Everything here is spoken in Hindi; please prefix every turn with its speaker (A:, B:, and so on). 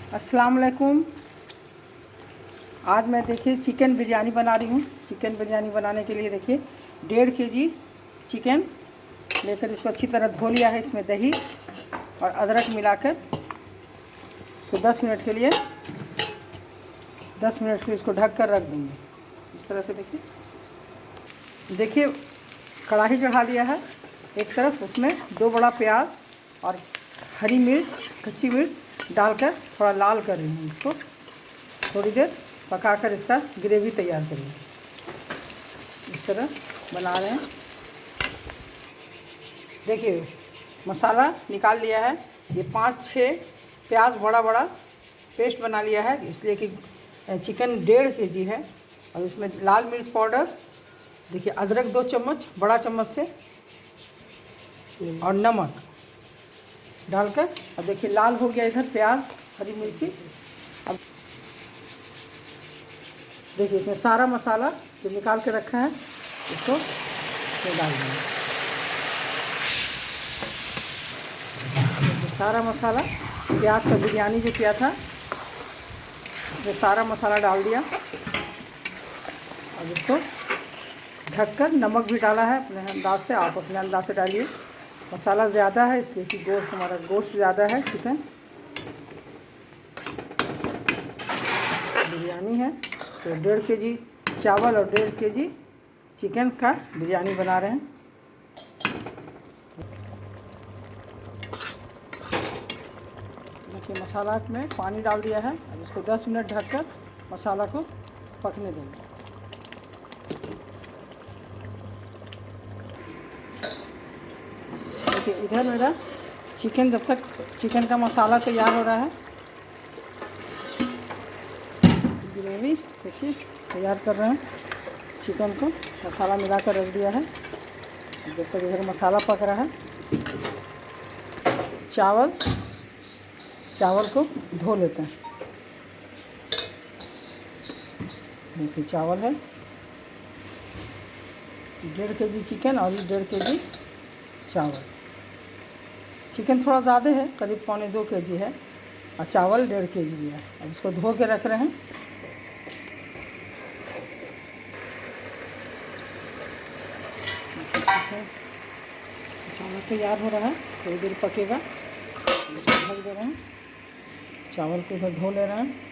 A: अस्सलाम वालेकुम। आज मैं देखिए चिकन बिरयानी बना रही हूँ। चिकन बिरयानी बनाने के लिए देखिए 1.5 kg चिकन लेकर इसको अच्छी तरह धो लिया है। इसमें दही और अदरक मिलाकर इसको 10 मिनट के लिए इसको ढक कर रख देंगे। इस तरह से देखिए कढ़ाई चढ़ा लिया है। एक तरफ उसमें 2 बड़ा प्याज और हरी मिर्च, कच्ची मिर्च डालकर थोड़ा लाल कर रही हूँ। इसको थोड़ी देर पकाकर इसका ग्रेवी तैयार करेंगे। इस तरह बना रहे हैं। देखिए मसाला निकाल लिया है। ये 5-6 प्याज बड़ा बड़ा पेस्ट बना लिया है, इसलिए कि चिकन 1.5 kg है। और इसमें लाल मिर्च पाउडर, देखिए अदरक 2 चम्मच बड़ा चम्मच से, और नमक डालकर, अब देखिए लाल हो गया इधर प्याज हरी मिर्ची। अब देखिए इसमें सारा मसाला जो निकाल के रखा है इसको डाल देंगे। सारा मसाला प्याज का बिरयानी जो किया था वो सारा मसाला डाल दिया। अब इसको ढककर, नमक भी डाला है अपने अंदाज से, आप अपने अंदाज से डालिए। मसाला ज़्यादा है इसलिए कि हमारा गोश्त ज़्यादा है। चिकन बिरयानी है तो 1.5 kg चावल और 1.5 kg चिकन का बिरयानी बना रहे हैं। देखिए मसाला में पानी डाल दिया है। अब इसको 10 मिनट ढककर मसाला को पकने देंगे। देखिए इधर मेरा चिकन, जब तक चिकन का मसाला तैयार हो रहा है, ग्रेवी देखिए तैयार कर रहे हैं। चिकन को मसाला मिलाकर रख दिया है। जब तक इधर मसाला पक रहा है, चावल को धो लेते हैं। देखिए चावल है 1.5 kg चिकन और 1.5 kg चावल। चिकन थोड़ा ज़्यादा है, करीब 1.25 kg है, और चावल 1.5 kg है। अब इसको धो के रख रहे हैं। मसाला तैयार हो रहा है, थोड़ी देर पकेगा। इसको ढक दे रहे हैं। चावल को इधर धो ले रहे हैं।